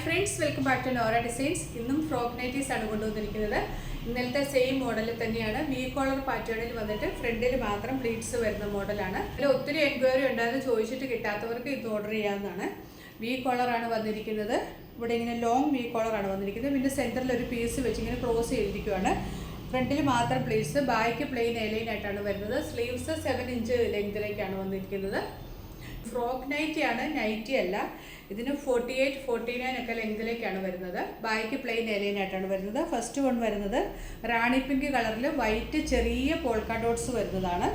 Friends, welcome back to Nora designs. ഇന്നും frock nighties ആണ് കൊണ്ടുവന്നിരിക്കുന്നത്. ഇന്നലത്തെ സെയിം മോഡലിൽ തന്നെയാണ്. വി കോളർ പാറ്റേണിൽ വന്നിട്ട് ഫ്രണ്ടിൽ മാത്രം പ്ലീറ്റ്സ് വരുന്ന മോഡലാണ്. ഇതിൽ ഒത്തിരി എൻക്വയറി ഉണ്ടായിരുന്നു, ചോദിച്ചിട്ട് കിട്ടാത്തവർക്ക് ഇത് ഓർഡർ ചെയ്യാവുന്നതാണ്. വി കോളറാണ് വന്നിരിക്കുന്നത്. ഇവിടെ ഇങ്ങനെ ലോങ് വി കോളറാണ് വന്നിരിക്കുന്നത്. പിന്നെ സെൻറ്ററിൽ ഒരു പീസ് വെച്ച് ഇങ്ങനെ ക്ലോസ് ചെയ്തിരിക്കുകയാണ്. ഫ്രണ്ടിൽ മാത്രം പ്ലീറ്റ്സ്, ബാക്ക് പ്ലെയിൻ എലൈൻ ആയിട്ടാണ് വരുന്നത്. സ്ലീവ്സ് 7 ഇഞ്ച് ലെങ്തിലേക്കാണ് വന്നിരിക്കുന്നത്. ഫ്രോക്ക് നൈറ്റിയാണ്, നൈറ്റി അല്ല. ഇതിന് 48, 49 ഒക്കെ ലെങ്തിലേക്കാണ് വരുന്നത്. ബാക്ക് പ്ലെയിൻ എലൈൻ ആയിട്ടാണ് വരുന്നത്. ഫസ്റ്റ് വൺ വരുന്നത് റാണി പിങ്ക് കളറിൽ വൈറ്റ് ചെറിയ പോൾക്ക ഡോട്ട്സ് വരുന്നതാണ്.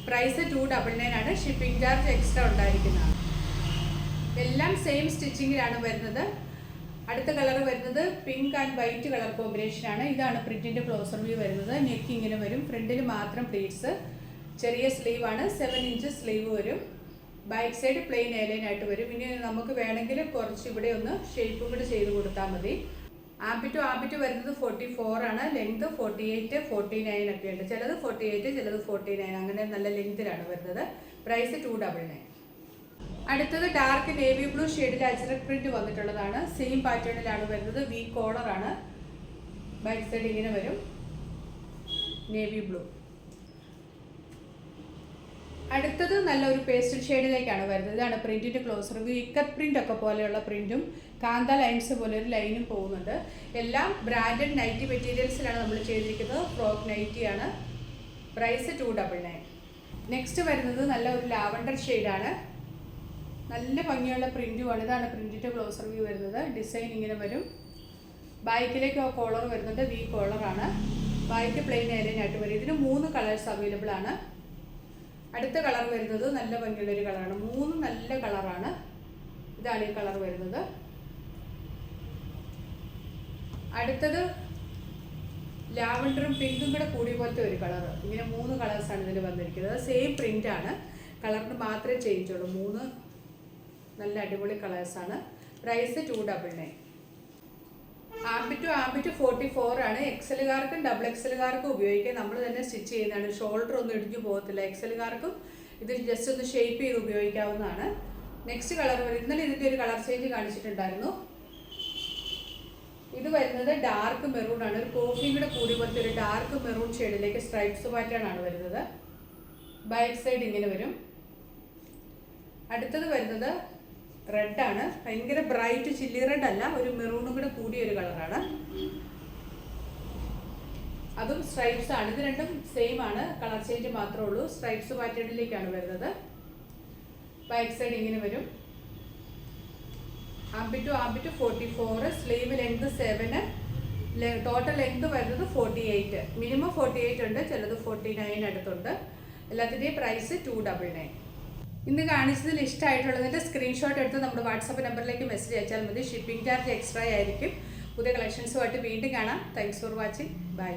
പ്രൈസ് 299 ആണ്. ഷിപ്പിംഗ് ചാർജ് എക്സ്ട്രാ ഉണ്ടായിരിക്കുന്നതാണ്. എല്ലാം സെയിം സ്റ്റിച്ചിങ്ങിലാണ് വരുന്നത്. അടുത്ത കളർ വരുന്നത് പിങ്ക് ആൻഡ് വൈറ്റ് കളർ കോമ്പിനേഷനാണ്. ഇതാണ് പ്രിന്റിൻ്റെ ക്ലോസർ വ്യൂ വരുന്നത്. നെക്ക് ഇങ്ങനെ വരും. ഫ്രണ്ടിൽ മാത്രം പ്ലീറ്റ്സ്, ചെറിയ സ്ലീവാണ്, 7 ഇഞ്ച് സ്ലീവ് വരും. ബാക്ക് സൈഡ് പ്ലെയിൻ എലൈൻ ആയിട്ട് വരും. ഇനി നമുക്ക് വേണമെങ്കിൽ കുറച്ച് ഇവിടെ ഒന്ന് ഷേപ്പും കൂടി ചെയ്ത് കൊടുത്താൽ മതി. ആംബിറ്റ് വരുന്നത് 44 ആണ്. ലെങ്ത് 48, 49 ഒക്കെ ഉണ്ട്. ചിലത് 48, ചിലത് 49, അങ്ങനെ നല്ല ലെങ്തിലാണ് വരുന്നത്. പ്രൈസ് 299. അടുത്തത് ഡാർക്ക് നേവി ബ്ലൂ ഷെയ്ഡിൽ അജ്രക് പ്രിന്റ് വന്നിട്ടുള്ളതാണ്. സെയിം പാറ്റേണിലാണ് വരുന്നത്. വി കോളറാണ്. ബാക്ക് സൈഡ് ഇങ്ങനെ വരും, നേവി ബ്ലൂ. അടുത്തത് നല്ലൊരു പേസ്റ്റൽ ഷെയ്ഡിലേക്കാണ് വരുന്നത്. ഇതാണ് പ്രിന്റിൻ്റെ ക്ലോസർ വ്യൂ. ഇക്കത്ത് പ്രിന്റ് ഒക്കെ പോലെയുള്ള പ്രിന്റും കാന്ത ലൈൻസ് പോലെ ഒരു ലൈനും പോകുന്നുണ്ട്. എല്ലാം ബ്രാൻഡഡ് നൈറ്റി മെറ്റീരിയൽസിലാണ് നമ്മൾ ചെയ്തിരിക്കുന്നത്. ഫ്രോക്ക് നൈറ്റിയാണ്. പ്രൈസ് 299. നെക്സ്റ്റ് വരുന്നത് നല്ല ഒരു ലാവണ്ടർ ഷെയ്ഡാണ്. നല്ല ഭംഗിയുള്ള പ്രിന്റുമാണ്. ഇതാണ് പ്രിന്റിൻ്റെ ക്ലോസർ വ്യൂ വരുന്നത്. ഡിസൈൻ ഇങ്ങനെ വരും. ബാക്കിലേക്ക് കോളർ വരുന്നുണ്ട്. വി കോളറാണ്. ബാക്ക് പ്ലെയിൻ എലൈനായിട്ട് വരും. ഇതിന് 3 കളേഴ്സ് അവൈലബിൾ ആണ്. അടുത്ത കളർ വരുന്നത് നല്ല ഭംഗിയുള്ളൊരു കളറാണ്. 3 നല്ല കളറാണ്. ഇതാണ് ഈ കളർ വരുന്നത്. അടുത്തത് ലാവണ്ടറും പിങ്കും കൂടെ കൂടിയ പോലത്തെ ഒരു കളർ. ഇങ്ങനെ 3 കളേഴ്സാണ് ഇതിൽ വന്നിരിക്കുന്നത്. സെയിം പ്രിൻ്റാണ്, കളറിന് മാത്രമേ ചേഞ്ച് ഉള്ളൂ. 3 നല്ല അടിപൊളി കളേഴ്സാണ്. പ്രൈസ് 299. ആംബിറ്റ് 44 ആണ്. എക്സലുകാർക്കും ഡബിൾ എക്സലുകാർക്കും ഉപയോഗിക്കാം. നമ്മൾ തന്നെ സ്റ്റിച്ച് ചെയ്യുന്നതാണ്. ഷോൾഡർ ഒന്നും ഇടിഞ്ഞു പോകത്തില്ല. എക്സലുകാർക്കും ഇത് ജസ്റ്റ് ഒന്ന് ഷേപ്പ് ചെയ്ത് ഉപയോഗിക്കാവുന്നതാണ്. നെക്സ്റ്റ് കളർ ഇന്നലെ ഇതിൻ്റെ ഒരു കളർ ചേഞ്ച് കാണിച്ചിട്ടുണ്ടായിരുന്നു. ഇത് വരുന്നത് ഡാർക്ക് മെറൂൺ ആണ്. ഒരു കോഫിയും കൂടെ കൂടി പോലത്തെ ഒരു ഡാർക്ക് മെറൂൺ ഷെയ്ഡിലേക്ക് സ്ട്രൈപ്സ് പാറ്റേൺ ആണ് വരുന്നത്. ബാക്ക് സൈഡ് ഇങ്ങനെ വരും. അടുത്തത് വരുന്നത് റെഡാണ്. ഭയങ്കര ബ്രൈറ്റ് ചില്ലി റെഡ് അല്ല, ഒരു മെറൂണും കൂടെ കൂടിയ ഒരു കളറാണ്. അതും സ്ട്രൈപ്സ് ആണ്. ഇത് രണ്ടും സെയിം ആണ്, കളർ ചേഞ്ച് മാത്രമേ ഉള്ളൂ. സ്ട്രൈപ്സ് പാറ്റേണിലേക്കാണ് വരുന്നത്. ബാക്ക് സൈഡ് ഇങ്ങനെ വരും. ആംബിറ്റ് 44, സ്ലീവ് ലെങ്ത് 7, ടോട്ടൽ ലെങ്ത് വരുന്നത് 48. മിനിമം 48 ഉണ്ട്, ചിലത് 49 അടുത്തുണ്ട്. എല്ലാത്തിൻ്റെയും പ്രൈസ് 299. ഇന്ന് കാണിച്ചതിൽ ഇഷ്ടമായിട്ടുള്ളതിൻ്റെ സ്ക്രീൻഷോട്ട് എടുത്ത് നമ്മുടെ വാട്സപ്പ് നമ്പറിലേക്ക് മെസ്സേജ് അയച്ചാൽ മതി. ഷിപ്പിംഗ് ചാർജ് എക്സ്ട്രാ ആയിരിക്കും. പുതിയ കളക്ഷൻസുമായിട്ട് വീണ്ടും കാണാം. Thanks for watching. ബൈ.